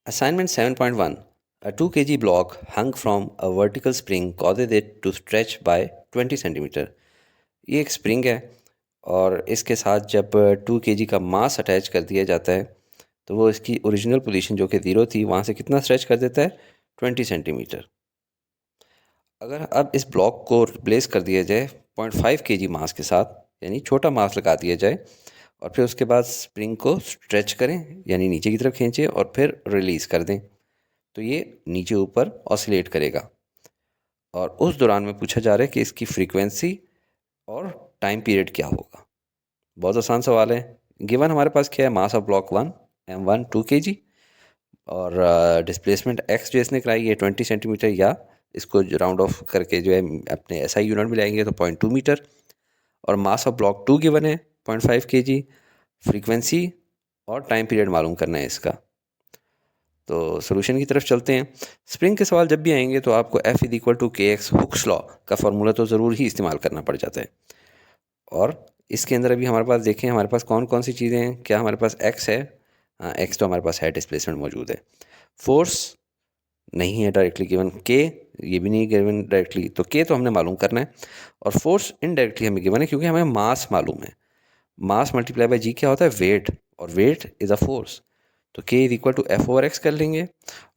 Assignment 7.1. A 2 kg block hung from a vertical spring causes it to stretch by 20 centimetre. ये एक spring है और इसके साथ जब 2 kg का मास अटैच कर दिया जाता है तो वो इसकी ओरिजिनल पोजीशन जो कि 0 थी वहाँ से कितना स्ट्रेच कर देता है 20 सेंटीमीटर। अगर अब इस ब्लॉक को रिप्लेस कर दिया जाए 0.5 kg मास के साथ, यानी छोटा मास लगा दिया जाए और फिर उसके बाद स्प्रिंग को स्ट्रेच करें यानी नीचे की तरफ खींचें और फिर रिलीज़ कर दें, तो ये नीचे ऊपर ऑसिलेट करेगा। और उस दौरान में पूछा जा रहा है कि इसकी फ्रीक्वेंसी और टाइम पीरियड क्या होगा। बहुत आसान सवाल है। गिवन हमारे पास क्या है, mass of block 1 m1 2 kg और डिस्प्लेसमेंट x जो इसने कराई है 20 सेंटीमीटर, या इसको राउंड ऑफ करके जो है अपने एसआई यूनिट में लाएंगे तो 0.2 मीटर। और मास ऑफ ब्लॉक 2 गिवन है 0.5 kg। फ्रीक्वेंसी और टाइम पीरियड मालूम करना है इसका। तो सोल्यूशन की तरफ चलते हैं। स्प्रिंग के सवाल जब भी आएंगे तो आपको F इज इक्वल टू के एक्स हुक्स लॉ का फार्मूला तो ज़रूर ही इस्तेमाल करना पड़ जाता है। और इसके अंदर अभी हमारे पास देखें हमारे पास कौन कौन सी चीज़ें हैं। क्या हमारे पास x है? हाँ, x तो हमारे पास है, डिस्प्लेसमेंट मौजूद है। फोर्स नहीं है डायरेक्टली गिवन, के ये भी नहीं गिवन डायरेक्टली, तो के तो हमने मालूम करना है। और फोर्स इनडायरेक्टली हमें गिवन है क्योंकि हमें मास मालूम है। मास मल्टीप्लाई बाय जी क्या होता है? वेट, और वेट इज़ अ फोर्स। तो K is equal to F over X कर लेंगे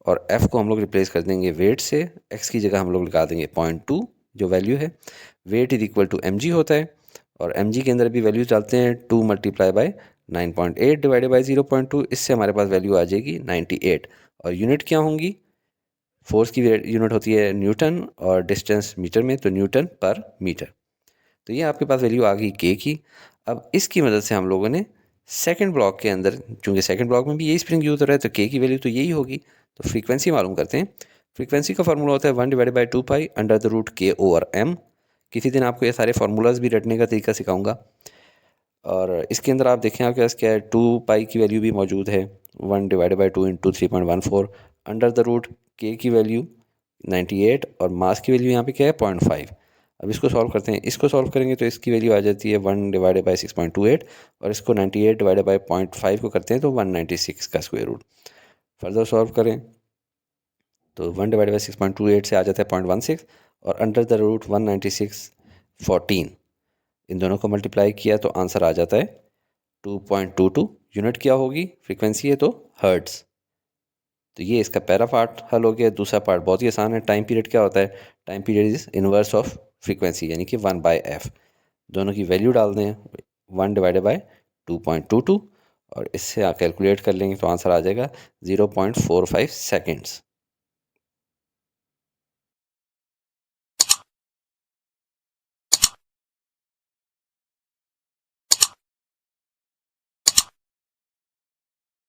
और एफ को हम लोग रिप्लेस कर देंगे वेट से। एक्स की जगह हम लोग लगा देंगे 0.2 जो वैल्यू है। Weight is equal to M G होता है और एम जी के अंदर भी वैल्यू डालते हैं 2 मल्टीप्लाई बाय 9.8 डिवाइडेड बाई 0.2। इससे हमारे पास वैल्यू आ जाएगी 98। और यूनिट क्या होंगी? फोर्स की यूनिट होती है न्यूटन और डिस्टेंस मीटर में, तो न्यूटन पर मीटर। तो ये आपके पास वैल्यू आ गई के की। अब इसकी मदद से हम लोगों ने सेकंड ब्लॉक के अंदर, चूंकि सेकंड ब्लॉक में भी यही स्प्रिंग यूज हो रहा है, तो के की वैल्यू तो यही होगी। तो फ्रीक्वेंसी मालूम करते हैं। फ्रीक्वेंसी का फार्मूला होता है 1/2 पाई अंडर द रूट के ओवर एम। किसी दिन आपको ये सारे फार्मूलाज भी रटने का तरीका सिखाऊंगा। और इसके अंदर आप देखें आपके पास क्या है, 2 पाई की वैल्यू भी मौजूद है, 1/2 इंटू 3.14 अंडर द रूट के की वैल्यू 98 और मास की वैल्यू यहाँ पे क्या है 0.5। अब इसको सॉल्व करते हैं। इसको सॉल्व करेंगे तो इसकी वैल्यू आ जाती है 1/6.28 और इसको 98 डिवाइडेड बाई 0.5 को करते हैं तो 196 का स्क्वायर रूट। फर्दर सॉल्व करें तो 1/6.28 से आ जाता है 0.16 और अंडर द रूट 196 इन दोनों को मल्टीप्लाई किया तो आंसर आ जाता है 2.22। यूनिट क्या होगी? फ्रीक्वेंसी है तो हर्ट्स। तो ये इसका पहला पार्ट हल हो गया। दूसरा पार्ट बहुत ही आसान है। टाइम पीरियड क्या होता है? Time period is inverse of frequency यानी कि 1/f। दोनों की वैल्यू डाल दें 1/2.22 और इससे आप कैलकुलेट कर लेंगे तो आंसर आ जाएगा 0.45 सेकेंड्स।